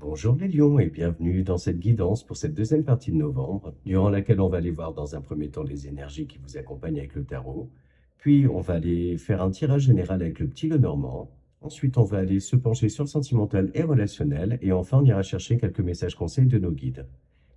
Bonjour les lions et bienvenue dans cette guidance pour cette deuxième partie de novembre, durant laquelle on va aller voir dans un premier temps les énergies qui vous accompagnent avec le tarot, puis on va aller faire un tirage général avec le petit Lenormand, ensuite on va aller se pencher sur le sentimental et relationnel, et enfin on ira chercher quelques messages conseils de nos guides.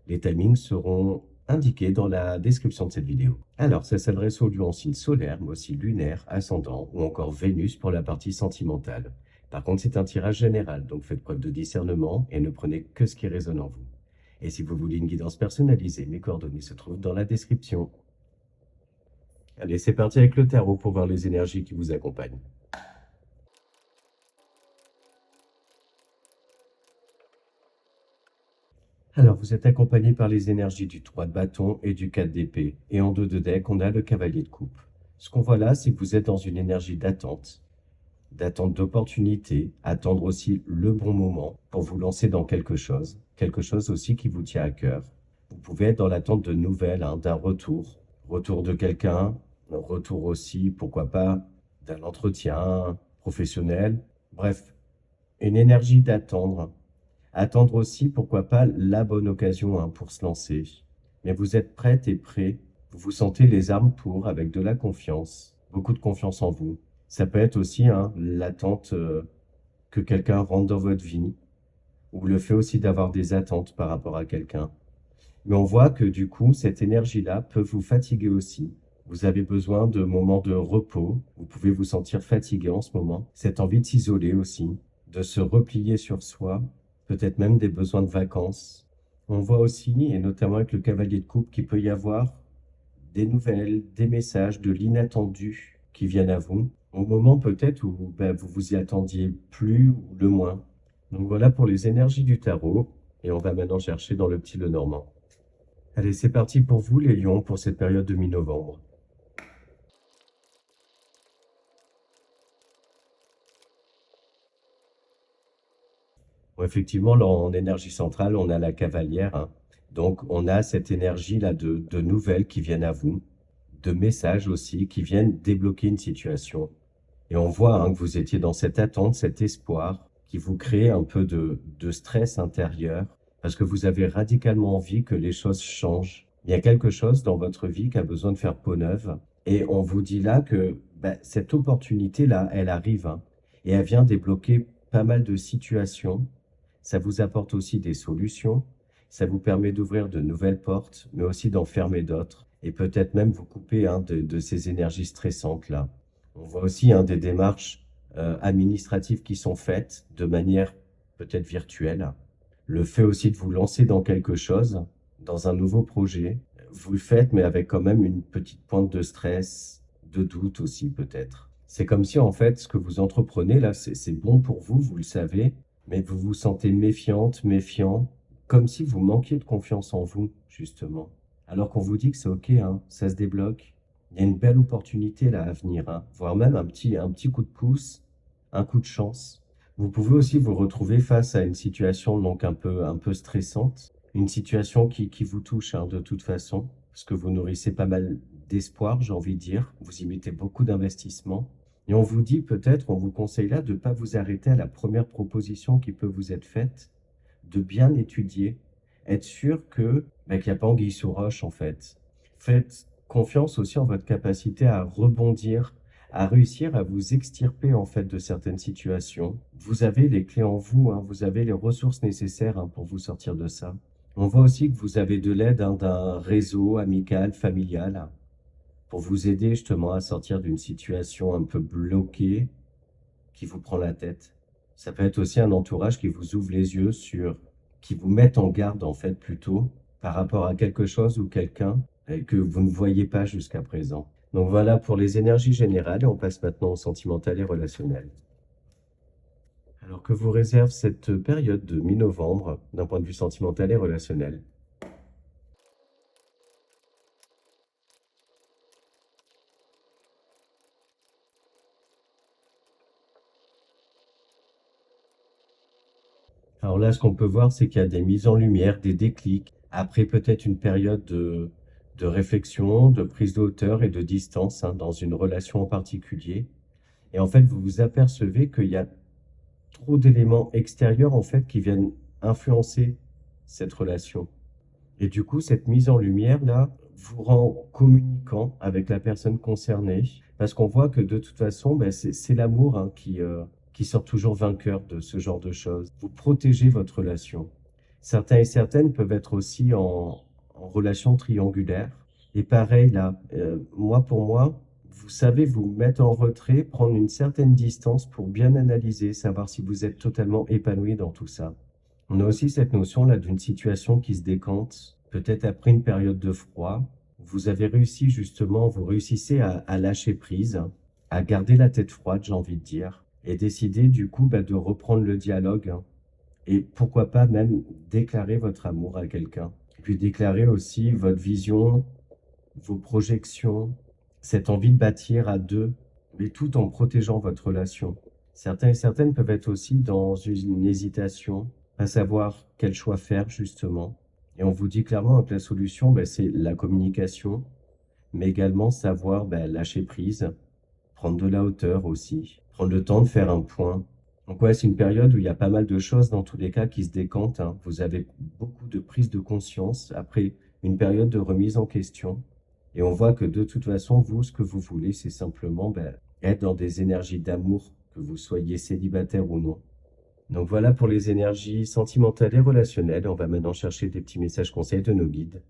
Les timings seront indiqués dans la description de cette vidéo. Alors ça s'adresse aux lions en signe solaire, mais aussi lunaire, ascendant ou encore Vénus pour la partie sentimentale. Par contre, c'est un tirage général, donc faites preuve de discernement et ne prenez que ce qui résonne en vous. Et si vous voulez une guidance personnalisée, mes coordonnées se trouvent dans la description. Allez, c'est parti avec le tarot pour voir les énergies qui vous accompagnent. Alors, vous êtes accompagné par les énergies du 3 de bâton et du 4 d'épée. Et en dos de deck, on a le cavalier de coupe. Ce qu'on voit là, c'est que vous êtes dans une énergie d'attente d'opportunité, attendre aussi le bon moment pour vous lancer dans quelque chose aussi qui vous tient à cœur. Vous pouvez être dans l'attente de nouvelles, d'un retour de quelqu'un, un retour aussi, pourquoi pas, d'un entretien professionnel. Bref, une énergie d'attendre. Attendre aussi, pourquoi pas, la bonne occasion pour se lancer. Mais vous êtes prête et prêt, vous vous sentez les armes pour, avec de la confiance, beaucoup de confiance en vous. Ça peut être aussi l'attente que quelqu'un rentre dans votre vie, ou le fait aussi d'avoir des attentes par rapport à quelqu'un. Mais on voit que du coup, cette énergie-là peut vous fatiguer aussi. Vous avez besoin de moments de repos, vous pouvez vous sentir fatigué en ce moment. Cette envie de s'isoler aussi, de se replier sur soi, peut-être même des besoins de vacances. On voit aussi, et notamment avec le cavalier de coupe, qu'il peut y avoir des nouvelles, des messages, de l'inattendu qui viennent à vous, au moment peut-être où vous vous y attendiez plus ou le moins. Donc voilà pour les énergies du tarot, et on va maintenant chercher dans le petit Lenormand. Allez, c'est parti pour vous les lions pour cette période de mi-novembre. Bon, effectivement, là, en énergie centrale, on a la cavalière. Donc, on a cette énergie-là de nouvelles qui viennent à vous, de messages aussi qui viennent débloquer une situation. Et on voit que vous étiez dans cette attente, cet espoir qui vous crée un peu de stress intérieur parce que vous avez radicalement envie que les choses changent. Il y a quelque chose dans votre vie qui a besoin de faire peau neuve. Et on vous dit là que cette opportunité-là, elle arrive et elle vient débloquer pas mal de situations. Ça vous apporte aussi des solutions. Ça vous permet d'ouvrir de nouvelles portes, mais aussi d'en fermer d'autres. Et peut-être même vous couper de ces énergies stressantes-là. On voit aussi des démarches administratives qui sont faites de manière peut-être virtuelle. Le fait aussi de vous lancer dans quelque chose, dans un nouveau projet, vous le faites, mais avec quand même une petite pointe de stress, de doute aussi peut-être. C'est comme si en fait, ce que vous entreprenez là, c'est bon pour vous, vous le savez, mais vous vous sentez méfiante, méfiant, comme si vous manquiez de confiance en vous, justement. Alors qu'on vous dit que c'est OK, ça se débloque. Il y a une belle opportunité là à venir, voire même un petit coup de pouce, un coup de chance. Vous pouvez aussi vous retrouver face à une situation donc un peu stressante, une situation qui vous touche de toute façon, parce que vous nourrissez pas mal d'espoir, j'ai envie de dire. Vous y mettez beaucoup d'investissement. Et on vous dit peut-être, on vous conseille là de ne pas vous arrêter à la première proposition qui peut vous être faite, de bien étudier, être sûr qu'il n'y a pas anguille sous roche en fait. Faites confiance aussi en votre capacité à rebondir, à réussir à vous extirper en fait de certaines situations. Vous avez les clés en vous, vous avez les ressources nécessaires pour vous sortir de ça. On voit aussi que vous avez de l'aide d'un réseau amical, familial, pour vous aider justement à sortir d'une situation un peu bloquée qui vous prend la tête. Ça peut être aussi un entourage qui vous ouvre les yeux qui vous met en garde en fait plutôt par rapport à quelque chose ou quelqu'un que vous ne voyez pas jusqu'à présent. Donc voilà pour les énergies générales et on passe maintenant au sentimental et relationnel. Alors que vous réserve cette période de mi-novembre d'un point de vue sentimental et relationnel? Alors là, ce qu'on peut voir, c'est qu'il y a des mises en lumière, des déclics, après peut-être une période de réflexion, de prise de hauteur et de distance dans une relation en particulier. Et en fait, vous vous apercevez qu'il y a trop d'éléments extérieurs en fait qui viennent influencer cette relation. Et du coup, cette mise en lumière, là, vous rend communicant avec la personne concernée, parce qu'on voit que de toute façon, ben, c'est l'amour hein, qui sort toujours vainqueur de ce genre de choses. Vous protégez votre relation. Certains et certaines peuvent être aussi en relation triangulaire. Et pareil, là, moi pour moi, vous savez vous mettre en retrait, prendre une certaine distance pour bien analyser, savoir si vous êtes totalement épanoui dans tout ça. On a aussi cette notion-là d'une situation qui se décante, peut-être après une période de froid. Vous avez réussi justement, vous réussissez à lâcher prise, à garder la tête froide, j'ai envie de dire, et décider du coup bah, de reprendre le dialogue et pourquoi pas même déclarer votre amour à quelqu'un. Et puis déclarer aussi votre vision, vos projections, cette envie de bâtir à deux, mais tout en protégeant votre relation. Certains et certaines peuvent être aussi dans une hésitation, à savoir quel choix faire justement. Et on vous dit clairement que la solution, ben, c'est la communication, mais également savoir ben, lâcher prise, prendre de la hauteur aussi, prendre le temps de faire un point. Donc ouais, c'est une période où il y a pas mal de choses dans tous les cas qui se décantent, hein. Vous avez beaucoup de prise de conscience après une période de remise en question. Et on voit que de toute façon, vous, ce que vous voulez, c'est simplement ben, être dans des énergies d'amour, que vous soyez célibataire ou non. Donc voilà pour les énergies sentimentales et relationnelles. On va maintenant chercher des petits messages conseils de nos guides.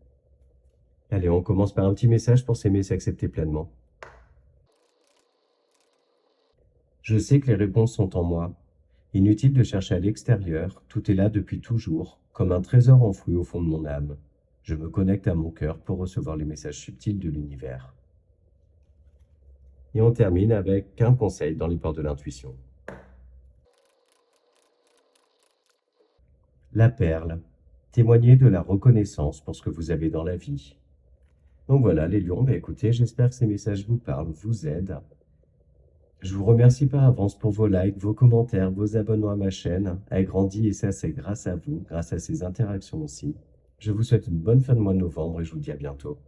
Allez, on commence par un petit message pour s'aimer et s'accepter pleinement. Je sais que les réponses sont en moi. Inutile de chercher à l'extérieur, tout est là depuis toujours, comme un trésor enfoui au fond de mon âme. Je me connecte à mon cœur pour recevoir les messages subtils de l'univers. Et on termine avec un conseil dans les portes de l'intuition. La perle. Témoignez de la reconnaissance pour ce que vous avez dans la vie. Donc voilà, les lions, bah écoutez, j'espère que ces messages vous parlent, vous aident. Je vous remercie par avance pour vos likes, vos commentaires, vos abonnements à ma chaîne. Elle grandit et ça, c'est grâce à vous, grâce à ces interactions aussi. Je vous souhaite une bonne fin de mois de novembre et je vous dis à bientôt.